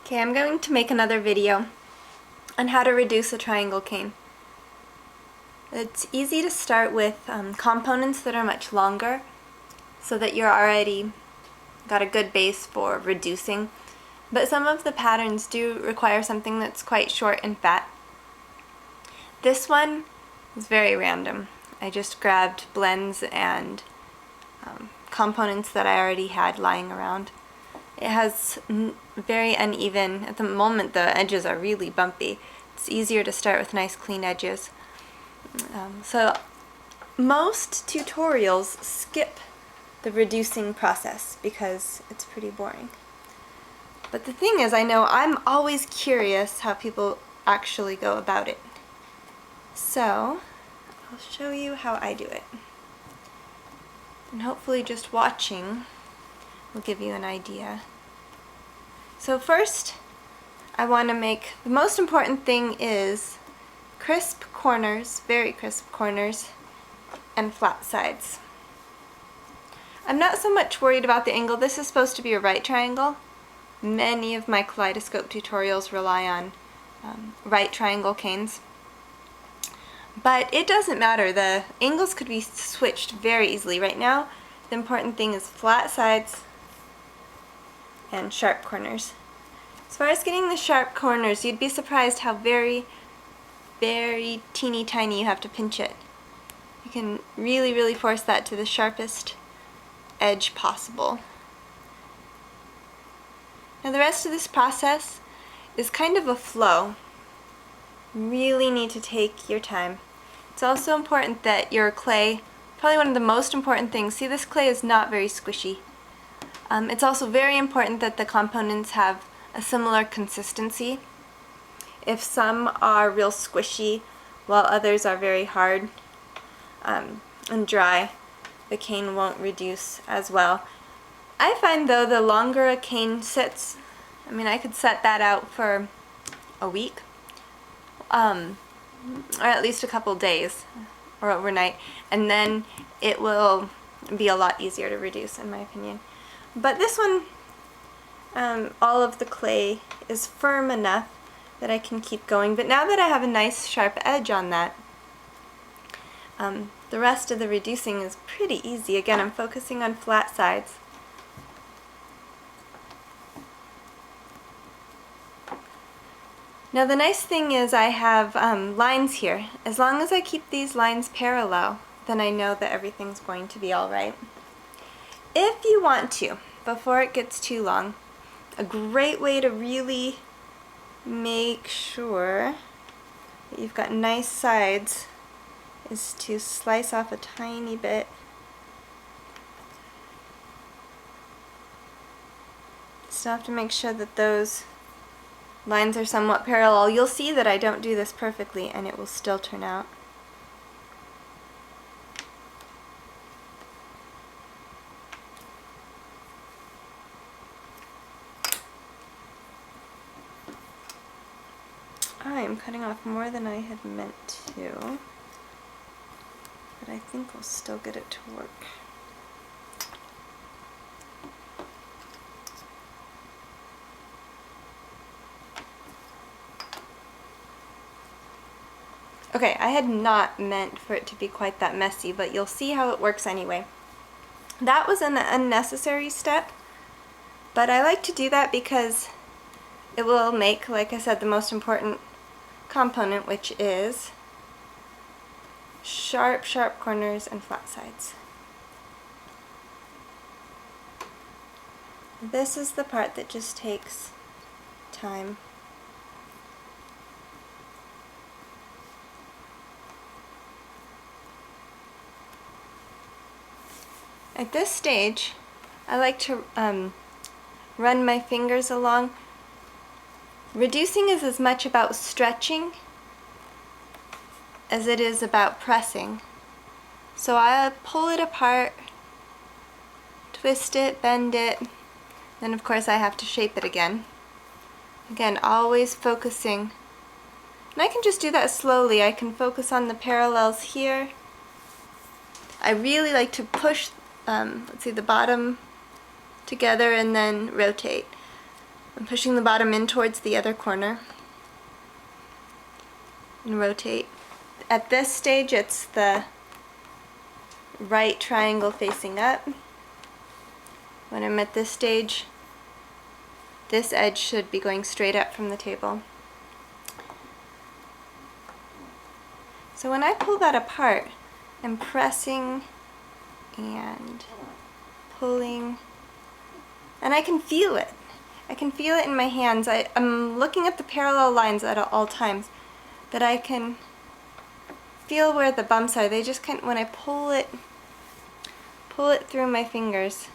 Okay, I'm going to make another video on how to reduce a triangle cane. It's easy to start with components that are much longer so that you're already got a good base for reducing, but some of the patterns do require something that's quite short and fat. This one is very random. I just grabbed blends and components that I already had lying around. It has very uneven, at the moment the edges are really bumpy. It's easier to start with nice clean edges. So most tutorials skip the reducing process because it's pretty boring. But the thing is, I know I'm always curious how people actually go about it. So I'll show you how I do it. And hopefully just watching will give you an idea. So first, I want to make, the most important thing is crisp corners, very crisp corners, and flat sides. I'm not so much worried about the angle. This is supposed to be a right triangle. Many of my kaleidoscope tutorials rely on right triangle canes. But it doesn't matter. The angles could be switched very easily. Right now, the important thing is flat sides and sharp corners. As far as getting the sharp corners, you'd be surprised how very, very teeny tiny you have to pinch it. You can really, really force that to the sharpest edge possible. Now the rest of this process is kind of a flow. You really need to take your time. It's also important that your clay, probably one of the most important things, see, this clay is not very squishy. It's also very important that the components have a similar consistency. If some are real squishy while others are very hard and dry, the cane won't reduce as well. I find though the longer a cane sits, I mean, I could set that out for a week, or at least a couple days or overnight, and then it will be a lot easier to reduce, in my opinion. But this one, all of the clay is firm enough that I can keep going. But now that I have a nice sharp edge on that, the rest of the reducing is pretty easy. Again, I'm focusing on flat sides. Now the nice thing is I have lines here. As long as I keep these lines parallel, then I know that everything's going to be alright. If you want to, before it gets too long, a great way to really make sure that you've got nice sides is to slice off a tiny bit. Still have to make sure that those lines are somewhat parallel. You'll see that I don't do this perfectly and it will still turn out. I'm cutting off more than I had meant to, but I think we'll still get it to work. Okay, I had not meant for it to be quite that messy, but you'll see how it works anyway. That was an unnecessary step, but I like to do that because it will make, like I said, the most important component, which is sharp, sharp corners and flat sides. This is the part that just takes time. At this stage, I like to run my fingers along. Reducing is as much about stretching as it is about pressing. So I pull it apart, twist it, bend it, then of course I have to shape it again. Again, always focusing. And I can just do that slowly. I can focus on the parallels here. I really like to push, let's see, the bottom together and then rotate. I'm pushing the bottom in towards the other corner and rotate. At this stage, it's the right triangle facing up. When I'm at this stage, this edge should be going straight up from the table. So when I pull that apart, I'm pressing and pulling, and I can feel it. I can feel it in my hands. I'm looking at the parallel lines at all times, but I can feel where the bumps are. They just kind of, when I pull it through my fingers,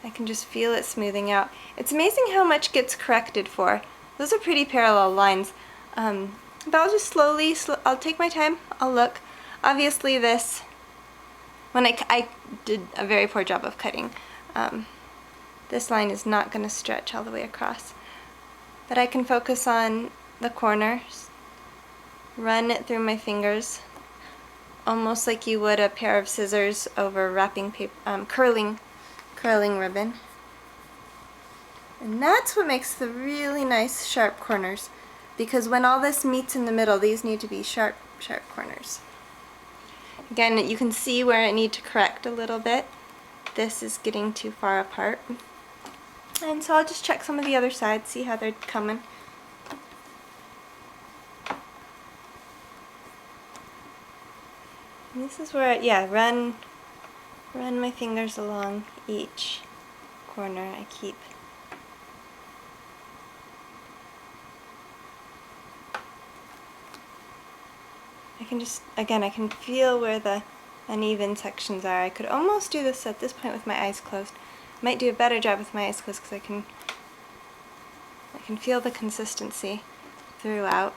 I can just feel it smoothing out. It's amazing how much gets corrected for. Those are pretty parallel lines. But I'll just slowly, I'll take my time, I'll look. Obviously this, when I did a very poor job of cutting, this line is not going to stretch all the way across. But I can focus on the corners, run it through my fingers, almost like you would a pair of scissors over wrapping paper, curling ribbon. And that's what makes the really nice sharp corners, because when all this meets in the middle, these need to be sharp corners. Again, you can see where I need to correct a little bit. This is getting too far apart. And so I'll just check some of the other sides, see how they're coming. And this is where, run my fingers along each corner. I can just, again, I can feel where the uneven sections are. I could almost do this at this point with my eyes closed. I might do a better job with my eyes closed because I can feel the consistency throughout.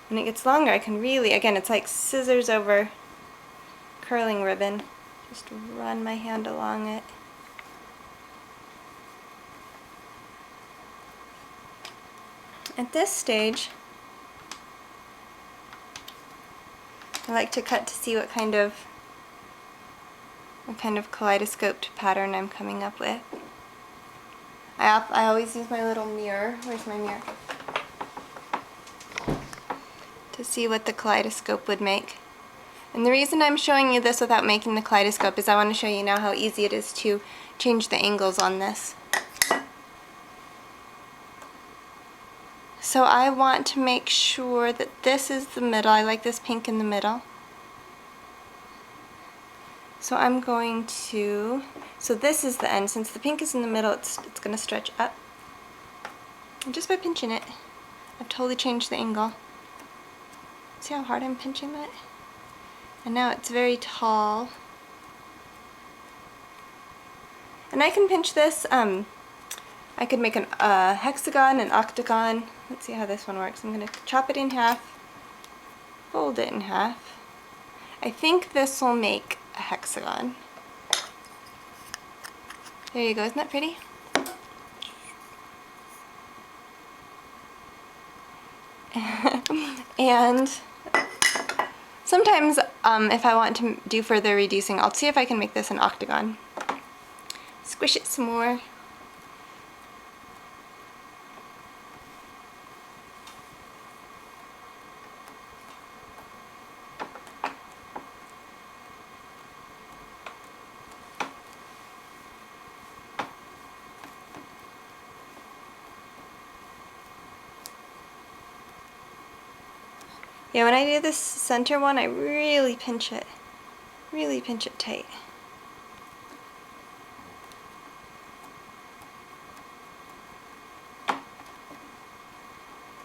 When it gets longer, I can really, again, it's like scissors over curling ribbon. Just run my hand along it. At this stage, I like to cut to see what kind of kaleidoscoped pattern I'm coming up with. I always use my little mirror. Where's my mirror? To see what the kaleidoscope would make. And the reason I'm showing you this without making the kaleidoscope is I want to show you now how easy it is to change the angles on this. So I want to make sure that this is the middle. I like this pink in the middle. So I'm going to, so this is the end. Since the pink is in the middle, it's going to stretch up. And just by pinching it, I've totally changed the angle. See how hard I'm pinching that? And now it's very tall. And I can pinch this, I could make a hexagon, an octagon. Let's see how this one works. I'm going to chop it in half, fold it in half. I think this will make a hexagon. There you go, isn't that pretty? And sometimes if I want to do further reducing, I'll see if I can make this an octagon. Squish it some more. Yeah, when I do this center one, I really pinch it tight.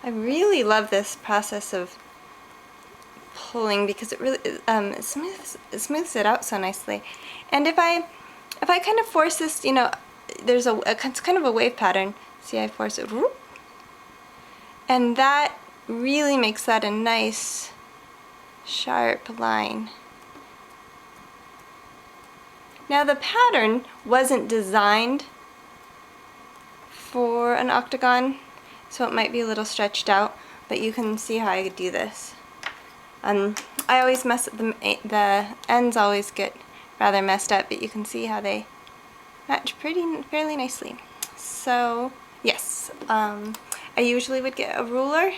I really love this process of pulling because it really it smooths it out so nicely. And if I kind of force this, you know, there's it's kind of a wave pattern. See, I force it, whoop, and that really makes that a nice sharp line. Now the pattern wasn't designed for an octagon, so it might be a little stretched out, but you can see how I do this. I always mess up the ends always get rather messed up, but you can see how they match fairly nicely. So yes, I usually would get a ruler,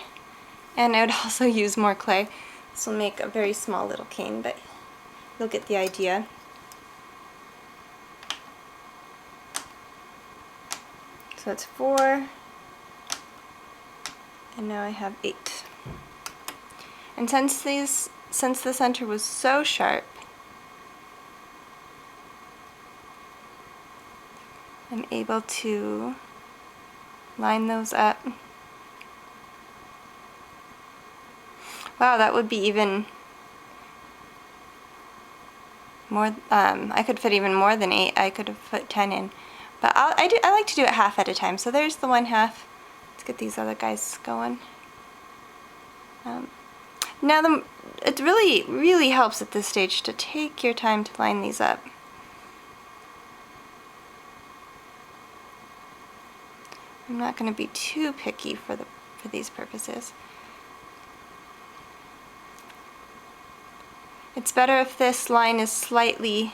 and I would also use more clay. This will make a very small little cane, but you'll get the idea. So it's 4, and now I have 8. And since the center was so sharp, I'm able to line those up. Wow, that would be even more. I could fit even more than 8. I could have put 10 in, but I like to do it half at a time. So there's the 1/2. Let's get these other guys going. Now it really helps at this stage to take your time to line these up. I'm not going to be too picky for these purposes. It's better if this line is slightly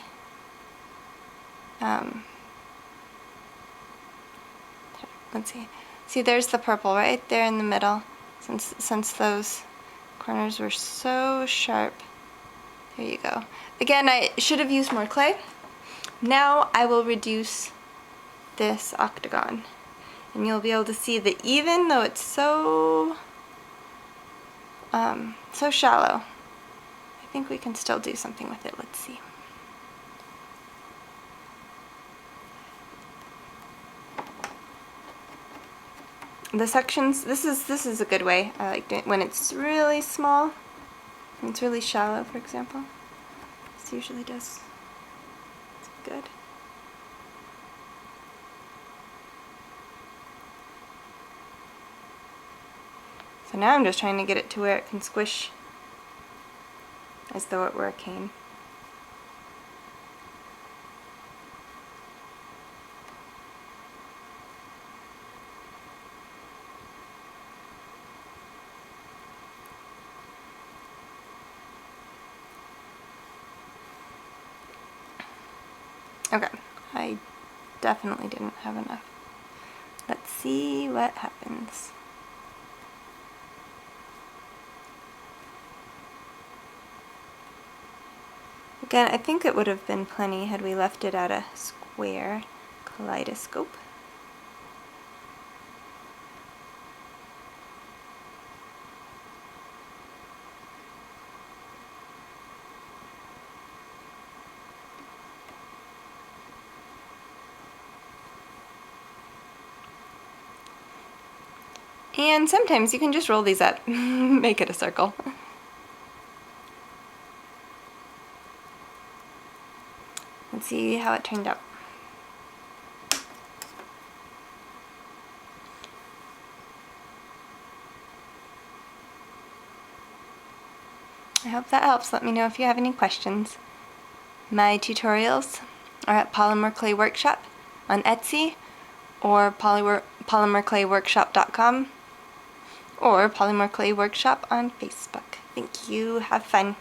let's see. See, there's the purple right there in the middle. Since those corners were so sharp. There you go. Again, I should have used more clay. Now I will reduce this octagon, and you'll be able to see that even though it's so shallow, I think we can still do something with it. Let's see. The sections, this is a good way. I like it when it's really small, when it's really shallow, for example. This usually does. It's good. So now I'm just trying to get it to where it can squish as though it were a cane. Okay, I definitely didn't have enough. Let's see what happens. Again, I think it would have been plenty had we left it at a square kaleidoscope. And sometimes you can just roll these up, make it a circle. Let's see how it turned out. I hope that helps. Let me know if you have any questions. My tutorials are at Polymer Clay Workshop on Etsy, or polymerclayworkshop.com, or Polymer Clay Workshop on Facebook. Thank you. Have fun.